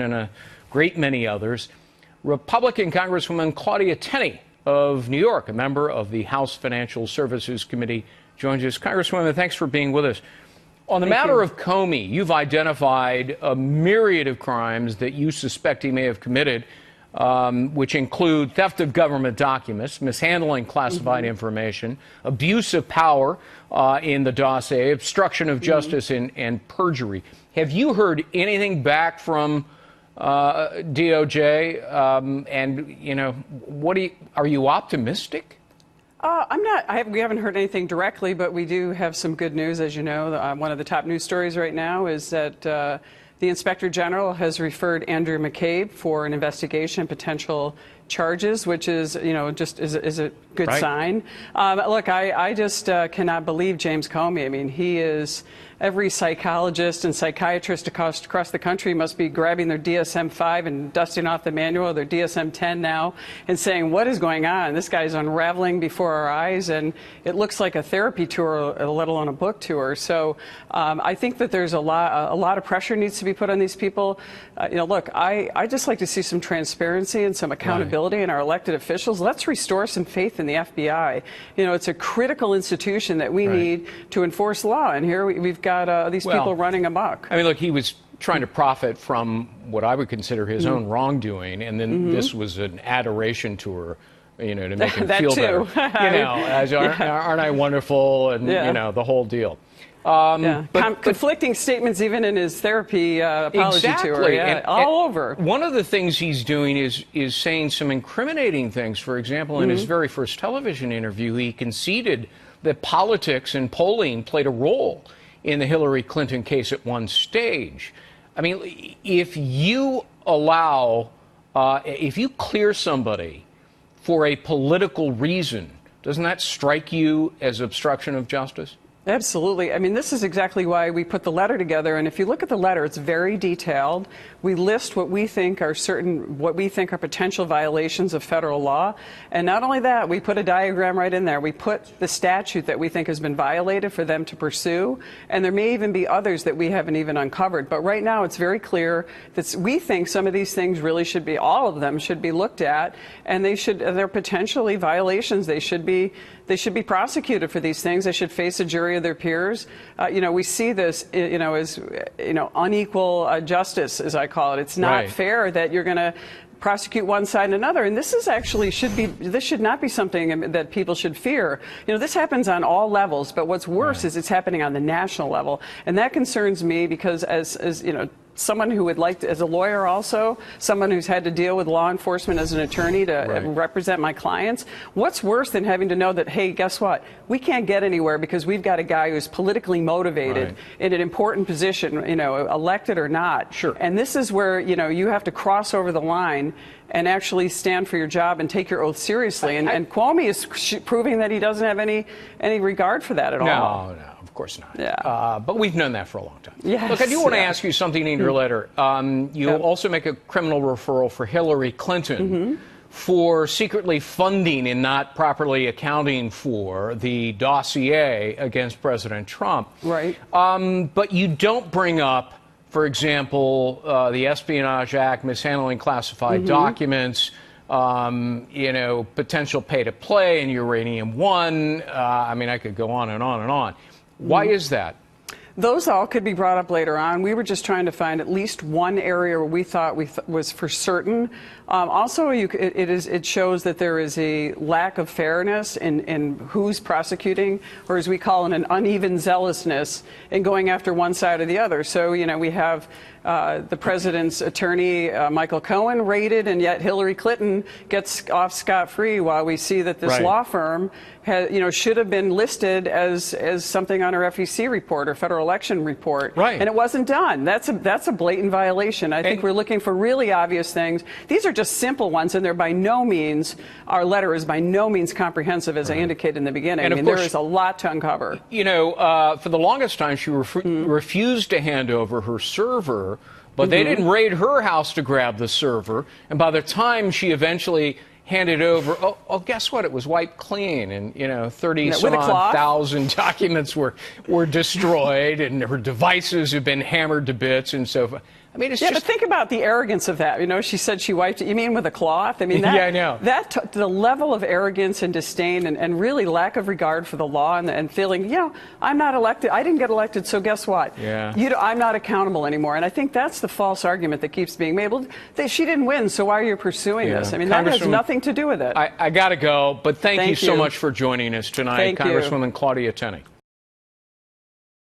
and a great many others. Republican Congresswoman Claudia Tenney of New York, a member of the House Financial Services Committee, joins us. Congresswoman, thanks for being with us. On the matter of Comey, you've identified a myriad of crimes that you suspect he may have committed, which include theft of government documents, mishandling classified information, abuse of power in the dossier, obstruction of justice, and perjury. Have you heard anything back from DOJ? And, you know, are you optimistic? I'm not. We haven't heard anything directly, but we do have some good news. As you know, one of the top news stories right now is that the Inspector General has referred Andrew McCabe for an investigation, potential charges, which is, you know, just is a good sign. Look, I just cannot believe James Comey. I mean, he is. Every psychologist and psychiatrist across the country must be grabbing their DSM-5 and dusting off the manual, their DSM-10 now, and saying, what is going on? This guy's unraveling before our eyes, and it looks like a therapy tour, let alone a book tour. So I think that there's a lot of pressure needs to be put on these people. You know, look, I just like to see some transparency and some accountability in our elected officials. Let's restore some faith in the FBI. You know, it's a critical institution that we need to enforce law, and here we've got these people running amok. I mean, look, he was trying to profit from what I would consider his own wrongdoing, and then this was an adoration tour, you know, to make him feel better. You know, as aren't I wonderful, and you know, the whole deal. But conflicting statements even in his therapy apology tour, all over. One of the things he's doing is saying some incriminating things. For example, in his very first television interview, he conceded that politics and polling played a role in the Hillary Clinton case at one stage. I mean, if you allow, if you clear somebody for a political reason, doesn't that strike you as obstruction of justice? Absolutely. I mean, this is exactly why we put the letter together. And if you look at the letter, it's very detailed. We list what we think are potential violations of federal law. And not only that, we put a diagram right in there. We put the statute that we think has been violated for them to pursue. And there may even be others that we haven't even uncovered. But right now, it's very clear that we think some of these things really should be, all of them should be looked at. And they're potentially violations. They should be prosecuted for these things. They should face a jury of their peers. You know, we see this, you know, as, you know, unequal justice, as I call it. It's not fair that you're going to prosecute one side and another. And this is actually this should not be something that people should fear. You know, this happens on all levels, but what's worse is it's happening on the national level. And that concerns me because as you know, someone who would like to, as a lawyer also, someone who's had to deal with law enforcement as an attorney to represent my clients, what's worse than having to know that, hey, guess what? We can't get anywhere because we've got a guy who's politically motivated in an important position, you know, elected or not. And this is where, you know, you have to cross over the line and actually stand for your job and take your oath seriously. And Comey is proving that he doesn't have any regard for that at all. No. Of course not. But we've known that for a long time. Yes, Look, I do want to ask you something in your letter. You also make a criminal referral for Hillary Clinton for secretly funding and not properly accounting for the dossier against President Trump. But you don't bring up, for example, the Espionage Act, mishandling classified documents, you know, potential pay to play in Uranium One. I mean, I could go on and on and on. Why is that? Those all could be brought up later on. We were just trying to find at least one area where we thought was for certain. Also, it shows that there is a lack of fairness in who's prosecuting, or as we call it, an uneven zealousness in going after one side or the other. So, you know, we have the president's attorney, Michael Cohen, raided, and yet Hillary Clinton gets off scot-free, while we see that this law firm should have been listed as something on her FEC report or federal election report. And it wasn't done. That's a blatant violation. I think we're looking for really obvious things. These are just simple ones, and they're by no means, our letter is by no means comprehensive, as I indicated in the beginning. I mean, there is a lot to uncover. You know, for the longest time, she refused to hand over her server, but they didn't raid her house to grab the server. And by the time she eventually handed over, guess what? It was wiped clean, and, you know, 30-some-odd-thousand documents were destroyed, and her devices have been hammered to bits, and so forth. I mean, it's yeah, just... but think about the arrogance of that. You know, she said she wiped it. You mean with a cloth? I mean, that, yeah, I know. The level of arrogance and disdain and really lack of regard for the law and feeling, you know, I'm not elected. I didn't get elected, so guess what? Yeah. I'm not accountable anymore. And I think that's the false argument that keeps being made. Well, she didn't win, so why are you pursuing this? I mean, that has nothing to do with it. I got to go, but thank you so you much for joining us tonight, Thank Congresswoman you. Claudia Tenney.